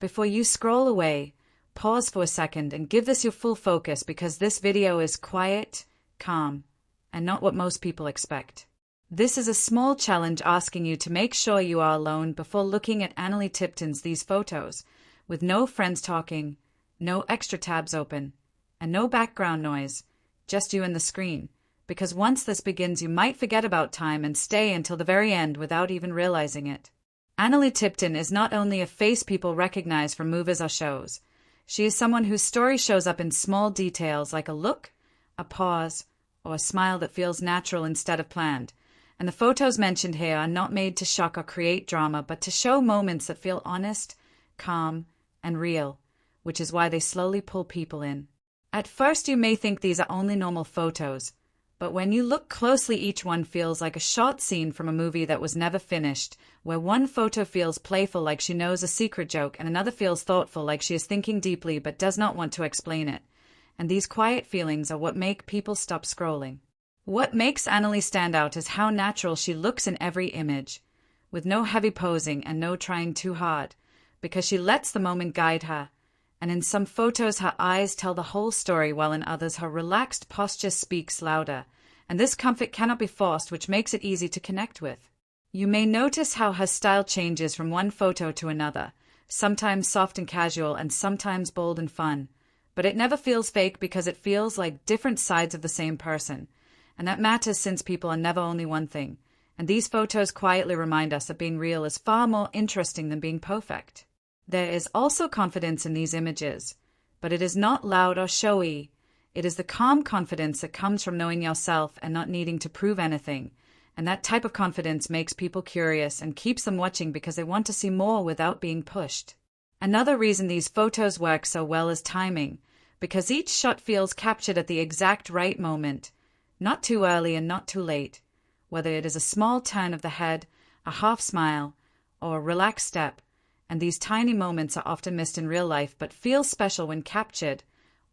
Before you scroll away, pause for a second and give this your full focus because this video is quiet, calm, and not what most people expect. This is a small challenge asking you to make sure you are alone before looking at Analeigh Tipton's these photos, with no friends talking, no extra tabs open, and no background noise, just you and the screen, because once this begins you might forget about time and stay until the very end without even realizing it. Analeigh Tipton is not only a face people recognize from movies or shows, she is someone whose story shows up in small details like a look, a pause, or a smile that feels natural instead of planned. And the photos mentioned here are not made to shock or create drama, but to show moments that feel honest, calm, and real, which is why they slowly pull people in. At first you may think these are only normal photos, but when you look closely each one feels like a short scene from a movie that was never finished, where one photo feels playful like she knows a secret joke and another feels thoughtful like she is thinking deeply but does not want to explain it. And these quiet feelings are what make people stop scrolling. What makes Analeigh stand out is how natural she looks in every image, with no heavy posing and no trying too hard, because she lets the moment guide her. And in some photos her eyes tell the whole story, while in others her relaxed posture speaks louder. And this comfort cannot be forced, which makes it easy to connect with. You may notice how her style changes from one photo to another, sometimes soft and casual and sometimes bold and fun. But it never feels fake because it feels like different sides of the same person. And that matters since people are never only one thing. And these photos quietly remind us that being real is far more interesting than being perfect. There is also confidence in these images, but it is not loud or showy. It is the calm confidence that comes from knowing yourself and not needing to prove anything. And that type of confidence makes people curious and keeps them watching because they want to see more without being pushed. Another reason these photos work so well is timing, because each shot feels captured at the exact right moment. Not too early and not too late, whether it is a small turn of the head, a half smile, or a relaxed step, and these tiny moments are often missed in real life but feel special when captured,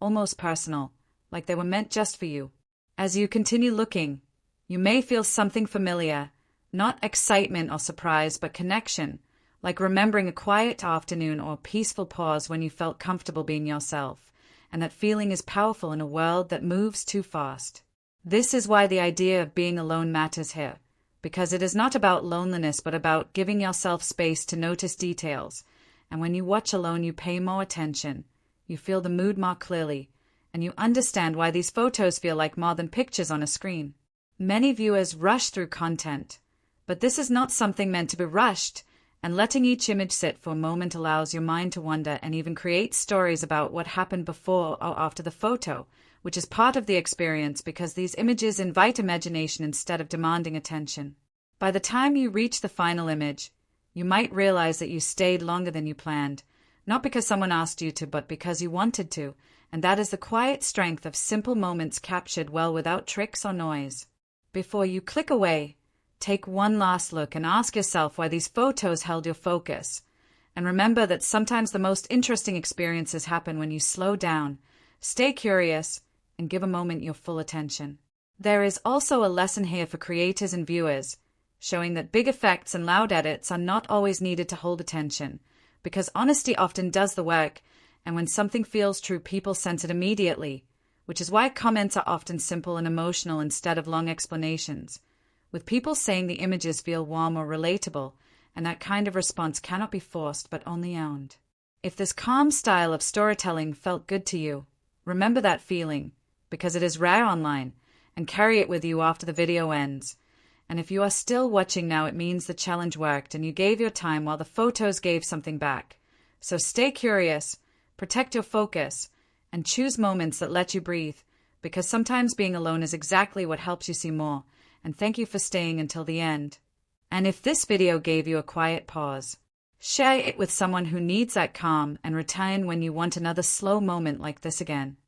almost personal, like they were meant just for you. As you continue looking, you may feel something familiar, not excitement or surprise, but connection, like remembering a quiet afternoon or a peaceful pause when you felt comfortable being yourself, and that feeling is powerful in a world that moves too fast. This is why the idea of being alone matters here, because it is not about loneliness but about giving yourself space to notice details. And when you watch alone, you pay more attention, you feel the mood more clearly, and you understand why these photos feel like more than pictures on a screen. Many viewers rush through content, but this is not something meant to be rushed, and letting each image sit for a moment allows your mind to wander and even create stories about what happened before or after the photo, which is part of the experience because these images invite imagination instead of demanding attention. By the time you reach the final image, you might realize that you stayed longer than you planned, not because someone asked you to, but because you wanted to, and that is the quiet strength of simple moments captured well without tricks or noise. Before you click away, take one last look and ask yourself why these photos held your focus. And remember that sometimes the most interesting experiences happen when you slow down, stay curious, and give a moment your full attention. There is also a lesson here for creators and viewers, showing that big effects and loud edits are not always needed to hold attention, because honesty often does the work, and when something feels true, people sense it immediately, which is why comments are often simple and emotional instead of long explanations, with people saying the images feel warm or relatable, and that kind of response cannot be forced but only owned. If this calm style of storytelling felt good to you, remember that feeling, because it is rare online, and carry it with you after the video ends. And if you are still watching now, it means the challenge worked and you gave your time while the photos gave something back. So stay curious, protect your focus, and choose moments that let you breathe, because sometimes being alone is exactly what helps you see more. And thank you for staying until the end. And if this video gave you a quiet pause, share it with someone who needs that calm and return when you want another slow moment like this again.